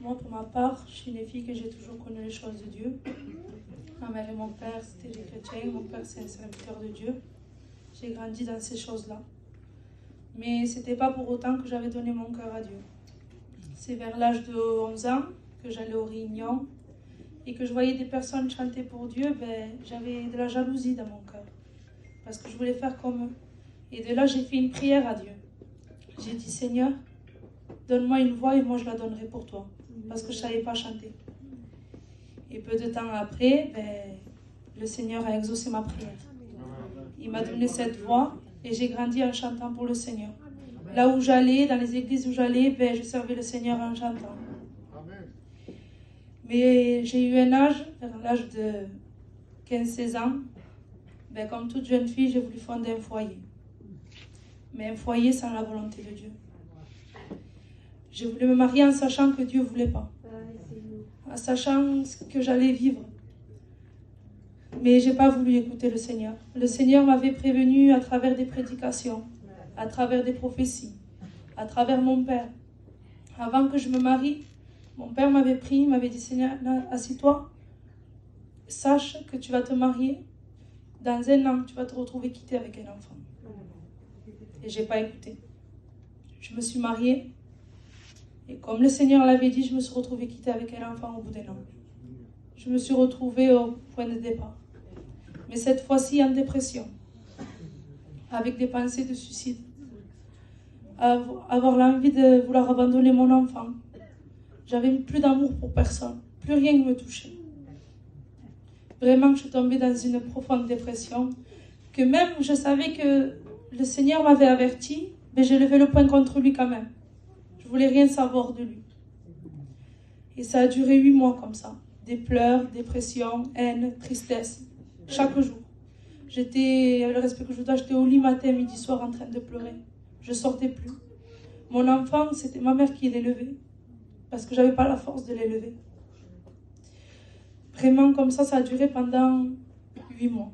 moi, pour ma part, je suis une fille que j'ai toujours connu les choses de Dieu. Ma mère et mon père, c'était des chrétiens. Mon père, c'est un serviteur de Dieu. J'ai grandi dans ces choses-là. Mais ce n'était pas pour autant que j'avais donné mon cœur à Dieu. C'est vers l'âge de 11 ans que j'allais aux réunions et que je voyais des personnes chanter pour Dieu, j'avais de la jalousie dans mon cœur. Parce que je voulais faire comme eux. Et de là, j'ai fait une prière à Dieu. J'ai dit, Seigneur, donne-moi une voix et moi je la donnerai pour toi. Parce que je ne savais pas chanter. Et peu de temps après, le Seigneur a exaucé ma prière. Il m'a donné cette voix et j'ai grandi en chantant pour le Seigneur. Là où j'allais, dans les églises où j'allais, je servais le Seigneur en chantant. Mais j'ai eu un âge, vers l'âge de 15-16 ans, comme toute jeune fille, j'ai voulu fonder un foyer. Mais un foyer sans la volonté de Dieu. Je voulais me marier en sachant que Dieu ne voulait pas. En sachant ce que j'allais vivre. Mais je n'ai pas voulu écouter le Seigneur. Le Seigneur m'avait prévenu à travers des prédications, à travers des prophéties, à travers mon père. Avant que je me marie, mon père m'avait pris, il m'avait dit, Seigneur, assis-toi, sache que tu vas te marier. Dans 1 an, tu vas te retrouver quittée avec un enfant. Et je n'ai pas écouté. Je me suis mariée. Et comme le Seigneur l'avait dit, je me suis retrouvée quittée avec un enfant au bout d'1 an. Je me suis retrouvée au point de départ. Mais cette fois-ci en dépression. Avec des pensées de suicide. Avoir l'envie de vouloir abandonner mon enfant. J'avais plus d'amour pour personne. Plus rien ne me touchait. Vraiment, je suis tombée dans une profonde dépression. Que même, je savais que le Seigneur m'avait averti, mais j'ai levé le poing contre lui quand même. Je voulais rien savoir de lui. Et ça a duré 8 mois comme ça. Des pleurs, dépression, haine, tristesse. Chaque jour. J'étais, avec le respect que je vous dois, j'étais au lit matin, midi, soir en train de pleurer. Je ne sortais plus. Mon enfant, c'était ma mère qui l'élevait. Parce que je n'avais pas la force de l'élever. Vraiment comme ça a duré pendant 8 mois.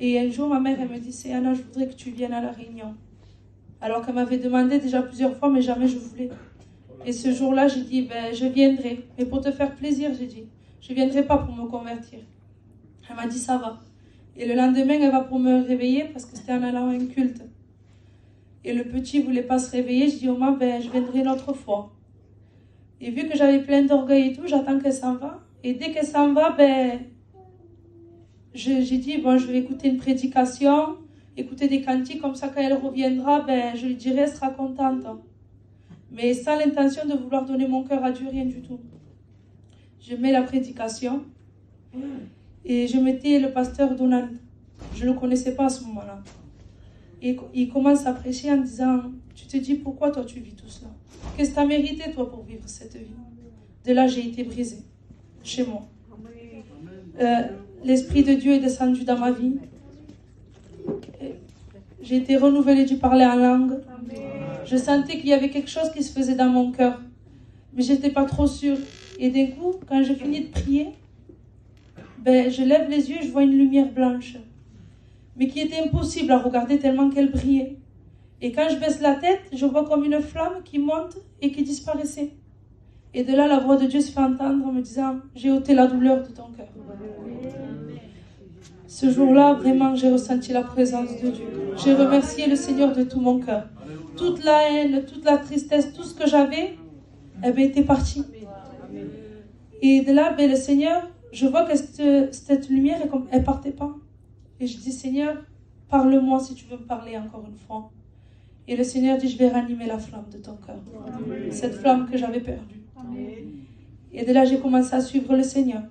Et un jour, ma mère, elle me dit, c'est Anna, je voudrais que tu viennes à la réunion. Alors qu'elle m'avait demandé déjà plusieurs fois, mais jamais je voulais. Et ce jour-là, j'ai dit, je viendrai. Mais pour te faire plaisir, j'ai dit, je ne viendrai pas pour me convertir. Elle m'a dit, ça va. Et le lendemain, elle va pour me réveiller parce que c'était en allant à un culte. Et le petit ne voulait pas se réveiller. Je dis, au moins, je viendrai une autre fois. Et vu que j'avais plein d'orgueil et tout, j'attends qu'elle s'en va. Et dès qu'elle s'en va, j'ai dit, je vais écouter une prédication, écouter des cantiques, comme ça quand elle reviendra, je lui dirai, elle sera contente. Mais sans l'intention de vouloir donner mon cœur à Dieu, rien du tout. Je mets la prédication et je mettais le pasteur Donald. Je ne le connaissais pas à ce moment-là. Et il commence à prêcher en disant, tu te dis pourquoi toi tu vis tout cela? Qu'est-ce que tu as mérité toi pour vivre cette vie? De là j'ai été brisée, chez moi. L'Esprit de Dieu est descendu dans ma vie. J'ai été renouvelée du parler en langue. Je sentais qu'il y avait quelque chose qui se faisait dans mon cœur. Mais je n'étais pas trop sûre. Et d'un coup, quand j'ai fini de prier, je lève les yeux et je vois une lumière blanche. Mais qui était impossible à regarder tellement qu'elle brillait. Et quand je baisse la tête, je vois comme une flamme qui monte et qui disparaissait. Et de là, la voix de Dieu se fait entendre en me disant, j'ai ôté la douleur de ton cœur. Ce jour-là, vraiment, j'ai ressenti la présence de Dieu. J'ai remercié le Seigneur de tout mon cœur. Toute la haine, toute la tristesse, tout ce que j'avais, était parti. Et de là, le Seigneur, je vois que cette lumière, elle ne partait pas. Et je dis, Seigneur, parle-moi si tu veux me parler encore une fois. Et le Seigneur dit, je vais ranimer la flamme de ton cœur. Cette flamme que j'avais perdue. Et de là, j'ai commencé à suivre le Seigneur.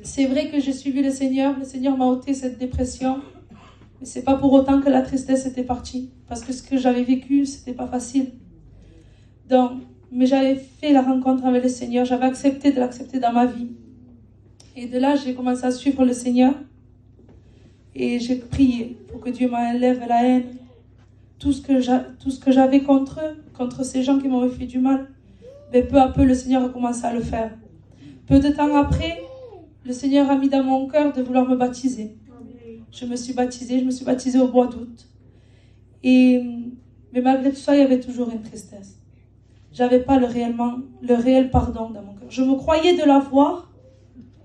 C'est vrai que j'ai suivi le Seigneur m'a ôté cette dépression. Mais ce n'est pas pour autant que la tristesse était partie. Parce que ce que j'avais vécu, ce n'était pas facile. Mais j'avais fait la rencontre avec le Seigneur. J'avais accepté de l'accepter dans ma vie. Et de là, j'ai commencé à suivre le Seigneur. Et j'ai prié pour que Dieu m'enlève la haine. Tout ce que j'avais contre eux, contre ces gens qui m'avaient fait du mal. Mais peu à peu, le Seigneur a commencé à le faire. Peu de temps après, le Seigneur a mis dans mon cœur de vouloir me baptiser. Je me suis baptisée au mois d'août. Mais malgré tout ça, il y avait toujours une tristesse. j'avais pas le réel pardon dans mon cœur. Je me croyais de l'avoir,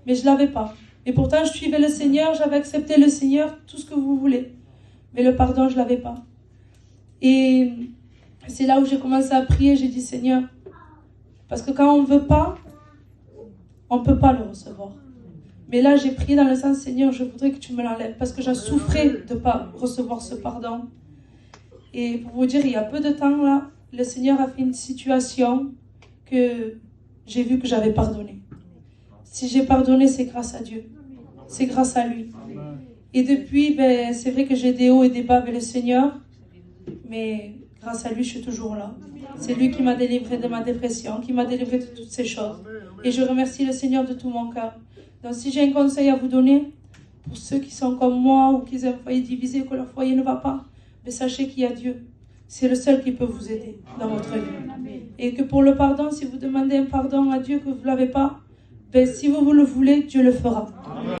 mais je l'avais pas. Et pourtant, je suivais le Seigneur, j'avais accepté le Seigneur, tout ce que vous voulez. Mais le pardon, je l'avais pas. Et c'est là où j'ai commencé à prier, j'ai dit Seigneur, parce que quand on ne veut pas, on ne peut pas le recevoir. Mais là, j'ai prié dans le sens, Seigneur, je voudrais que tu me l'enlèves, parce que j'ai souffert de ne pas recevoir ce pardon. Et pour vous dire, il y a peu de temps, là, le Seigneur a fait une situation que j'ai vu que j'avais pardonné. Si j'ai pardonné, c'est grâce à Dieu. C'est grâce à lui. Et depuis, c'est vrai que j'ai des hauts et des bas avec le Seigneur, mais grâce à lui, je suis toujours là. C'est lui qui m'a délivré de ma dépression, qui m'a délivré de toutes ces choses. Et je remercie le Seigneur de tout mon cœur. Donc si j'ai un conseil à vous donner, pour ceux qui sont comme moi ou qui ont un foyer divisé, que leur foyer ne va pas, mais sachez qu'il y a Dieu. C'est le seul qui peut vous aider dans votre vie. Et que pour le pardon, si vous demandez un pardon à Dieu que vous ne l'avez pas, si vous le voulez, Dieu le fera.